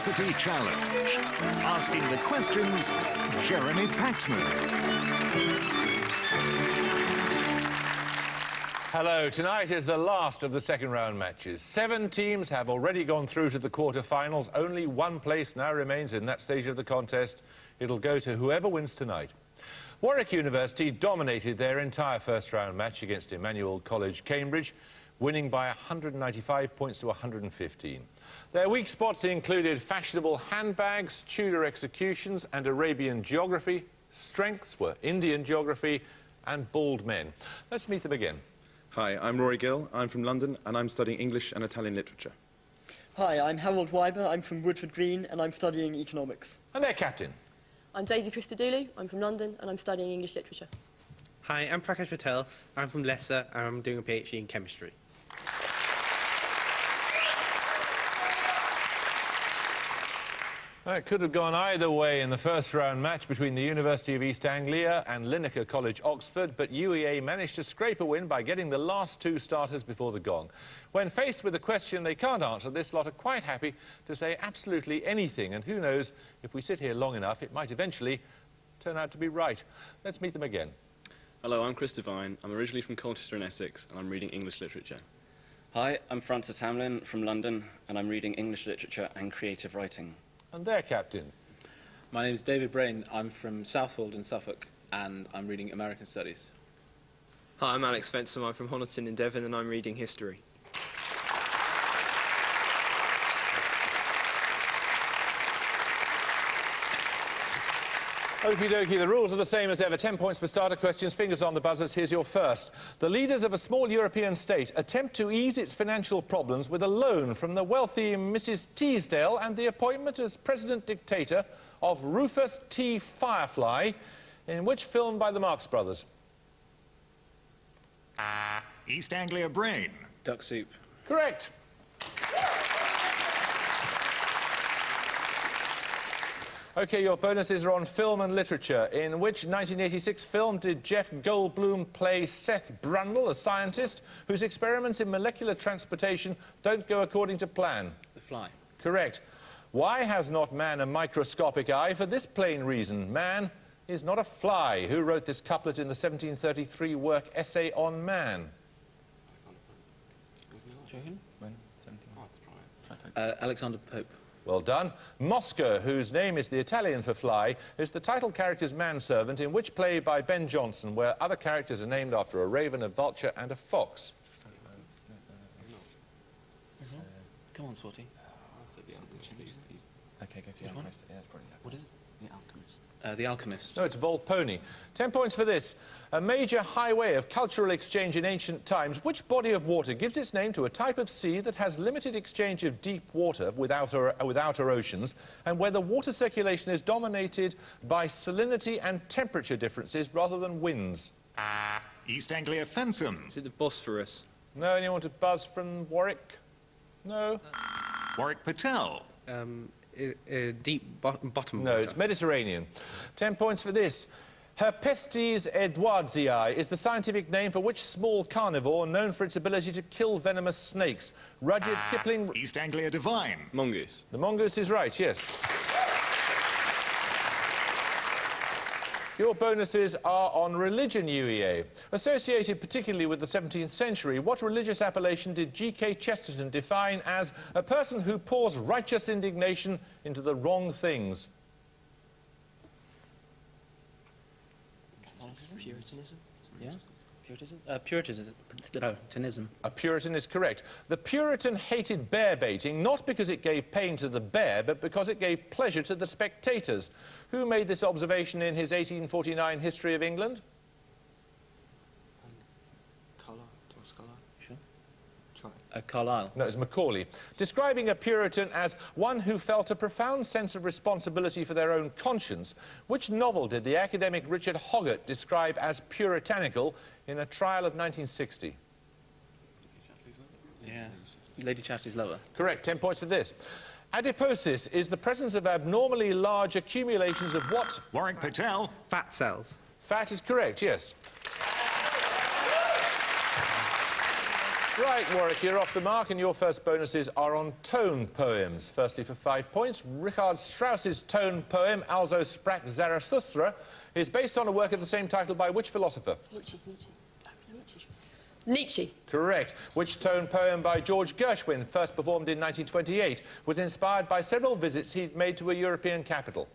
Curiosity Challenge. Asking the questions, Jeremy Paxman. Hello, tonight is the last of the second round matches. 7 teams have already gone through to the quarter-finals. Only one place now remains in that stage of the contest. It'll go to whoever wins tonight. Warwick University dominated their entire first round match against Emmanuel College, Cambridge, winning by 195 points to 115. Their weak spots included fashionable handbags, Tudor executions and Arabian geography. Strengths were Indian geography and bald men. Let's meet them again. Hi, I'm Rory Gill. I'm from London and I'm studying English and Italian literature. Hi, I'm Harold Weiber. I'm from Woodford Green and I'm studying economics. And their captain. I'm Daisy Christodoulou. I'm from London and I'm studying English literature. Hi, I'm Prakash Patel. I'm from Leicester and I'm doing a PhD in chemistry. It could have gone either way in the first round match between the University of East Anglia and Linacre College, Oxford, but UEA managed to scrape a win by getting the last 2 starters before the gong. When faced with a question they can't answer, this lot are quite happy to say absolutely anything, and who knows, if we sit here long enough, it might eventually turn out to be right. Let's meet them again. Hello, I'm Chris Devine. I'm originally from Colchester in Essex, and I'm reading English literature. Hi, I'm Francis Hamlin from London, and I'm reading English literature and creative writing. And their captain. My name is David Brain. I'm from Southwold in Suffolk, and I'm reading American Studies. Hi, I'm Alex Fensom. I'm from Honiton in Devon, and I'm reading history. Okie dokie, the rules are the same as ever. 10 points for starter questions, fingers on the buzzers. Here's your first. The leaders of a small European state attempt to ease its financial problems with a loan from the wealthy Mrs. Teasdale and the appointment as president-dictator of Rufus T. Firefly, in which film by the Marx Brothers? East Anglia Brain. Duck Soup. Correct. OK, your bonuses are on film and literature. In which 1986 film did Jeff Goldblum play Seth Brundle, a scientist whose experiments in molecular transportation don't go according to plan? The Fly. Correct. Why has not man a microscopic eye? For this plain reason, man is not a fly. Who wrote this couplet in the 1733 work Essay on Man? Alexander Pope. Well done. Mosca, whose name is the Italian for fly, is the title character's manservant in which play by Ben Jonson, where other characters are named after a raven, a vulture and a fox? Come on, Swati. Okay, go to The Alchemist. Yeah, that's probably What is it? The Alchemist. The Alchemist. No, it's Volpone. 10 points for this. A major highway of cultural exchange in ancient times. Which body of water gives its name to a type of sea that has limited exchange of deep water with outer oceans, and where the water circulation is dominated by salinity and temperature differences rather than winds? East Anglia Fensom. Is it the Bosphorus? No, anyone want to buzz from Warwick? No? Warwick Patel. Deep bottom. No, it's Mediterranean. 10 points for this. Herpestes edwardsi is the scientific name for which small carnivore known for its ability to kill venomous snakes? Rudyard Kipling... East Anglia Divine. Mongoose. The mongoose is right, yes. Your bonuses are on religion, UEA. Associated particularly with the 17th century, what religious appellation did G.K. Chesterton define as a person who pours righteous indignation into the wrong things? Puritanism? Yeah? Puritanism. Puritanism. A Puritan is correct. The Puritan hated bear baiting, not because it gave pain to the bear, but because it gave pleasure to the spectators. Who made this observation in his 1849 History of England? Carlyle. No, it's Macaulay. Describing a Puritan as one who felt a profound sense of responsibility for their own conscience, which novel did the academic Richard Hoggart describe as puritanical in a trial of 1960? Yeah. Lady Chatterley's Lover. Correct. 10 points for this. Adiposis is the presence of abnormally large accumulations of what? Warwick Patel. Fat cells. Fat is correct, yes. Right, Warwick, you're off the mark, and your first bonuses are on tone poems. Firstly, for 5 points, Richard Strauss's tone poem, Also sprach Zarathustra, is based on a work of the same title by which philosopher? Nietzsche. Correct. Which tone poem by George Gershwin, first performed in 1928, was inspired by several visits he'd made to a European capital?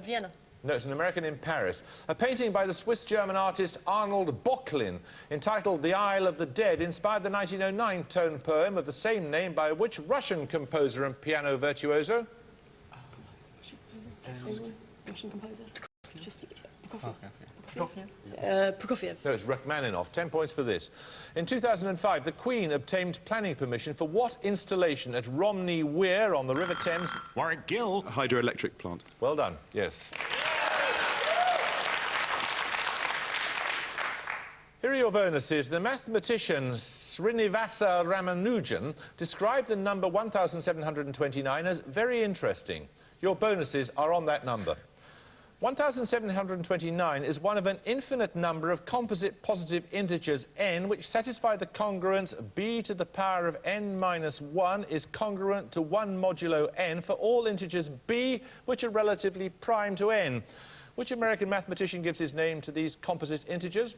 Vienna. No, it's an American in Paris. A painting by the Swiss-German artist Arnold Böcklin, entitled The Isle of the Dead, inspired the 1909 tone poem of the same name by which Russian composer and piano virtuoso? Russian composer. Prokofiev. No, it's Rachmaninoff. 10 points for this. In 2005, the Queen obtained planning permission for what installation at Romney Weir on the River Thames? Warwick Gill. A hydroelectric plant. Well done, yes. Here are your bonuses. The mathematician Srinivasa Ramanujan described the number 1729 as very interesting. Your bonuses are on that number. 1729 is one of an infinite number of composite positive integers n which satisfy the congruence b to the power of n minus 1 is congruent to 1 modulo n for all integers b which are relatively prime to n. Which American mathematician gives his name to these composite integers?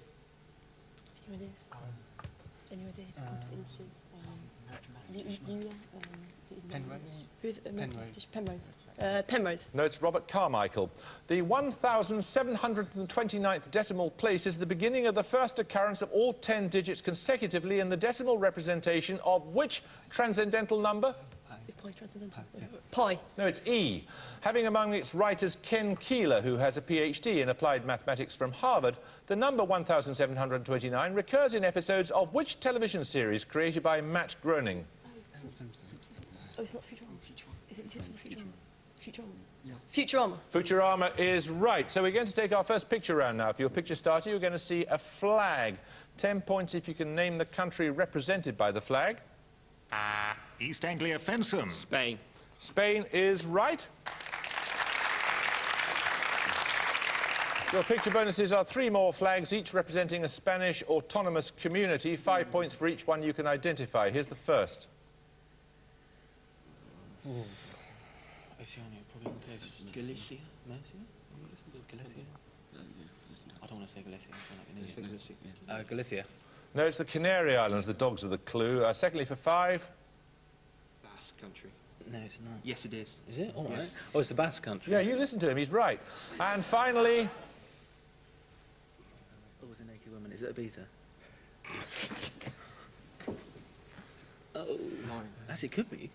Penrose. No, it's Robert Carmichael. The 1729th decimal place is the beginning of the first occurrence of all 10 digits consecutively in the decimal representation of which transcendental number? Pi. No, it's E. Having among its writers Ken Keeler, who has a PhD in applied mathematics from Harvard, the number 1729 recurs in episodes of which television series created by Matt Groening? Oh, it's not Futurama. Is it Simpsons or Futurama? Futurama. Yeah. Futurama. Futurama is right. So we're going to take our first picture round now. For your picture starter, you're going to see a flag. 10 points if you can name the country represented by the flag. East Anglia Fencem. Spain. Spain is right. Your picture bonuses are 3 more flags, each representing a Spanish autonomous community. 5 points for each one you can identify. Here's the first. Galicia? I don't want to say Galicia. Galicia. No, it's the Canary Islands. The dogs are the clue. Secondly, for 5. Basque country. No, it's not. Yes, it is. Is it? All right. Yes. Oh, it's the Basque country. Yeah, you listen to him. He's right. And finally... Oh, was a naked woman. Is it Ibiza? Oh. Actually, it could be.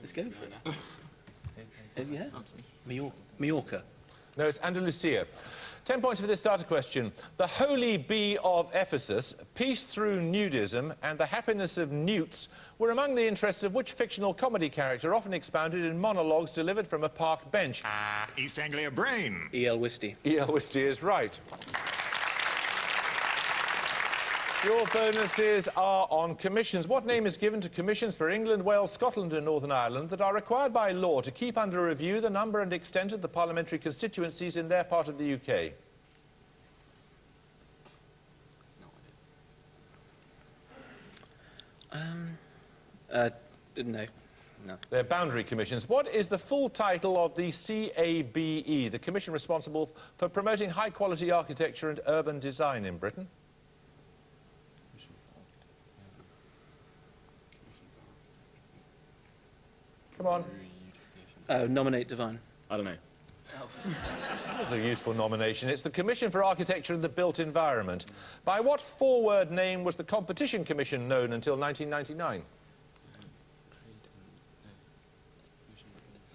Let's go for it. Yeah? Mallorca. No, it's Andalusia. 10 points for this starter question. The Holy Bee of Ephesus, Peace Through Nudism, and The Happiness of Newts were among the interests of which fictional comedy character often expounded in monologues delivered from a park bench? East Anglia Brain. E.L. Wisty. E.L. Wisty is right. Your bonuses are on commissions. What name is given to commissions for England, Wales, Scotland and Northern Ireland that are required by law to keep under review the number and extent of the parliamentary constituencies in their part of the UK? No. They're boundary commissions. What is the full title of the CABE, the commission responsible for promoting high-quality architecture and urban design in Britain? Come on. Nominate Divine. I don't know. That's a useful nomination. It's the Commission for Architecture and the Built Environment. By what four-word name was the Competition Commission known until 1999?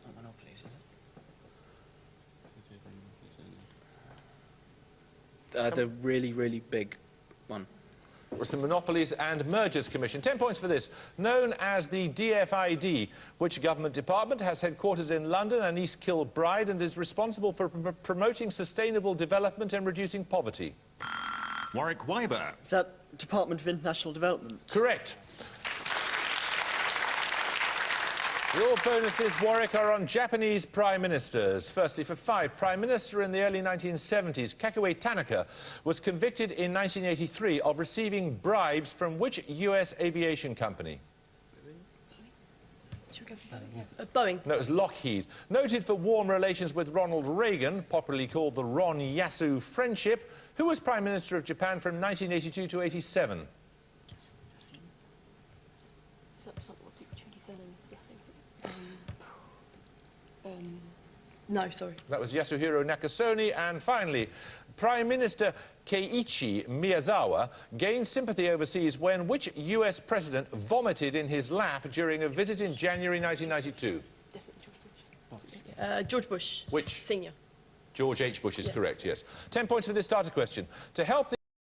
Not monopolies, is it? The really, really big one. It was the Monopolies and Mergers Commission. 10 points for this. Known as the DFID, which government department has headquarters in London and East Kilbride and is responsible for promoting sustainable development and reducing poverty? Warwick Weiber. That Department of International Development. Correct. Your bonuses, Warwick, are on Japanese prime ministers. Firstly, for 5, Prime Minister in the early 1970s, Kakue Tanaka, was convicted in 1983 of receiving bribes from which US aviation company? Should we go for Boeing? Boeing. No, it was Lockheed. Noted for warm relations with Ronald Reagan, popularly called the Ron-Yasu Friendship, who was Prime Minister of Japan from 1982 to 87? No, sorry. That was Yasuhiro Nakasone. And finally, Prime Minister Keiichi Miyazawa gained sympathy overseas when which US president vomited in his lap during a visit in January 1992? George Bush. Which? Senior. George H. Bush is correct, yes. 10 points for this starter question. To help the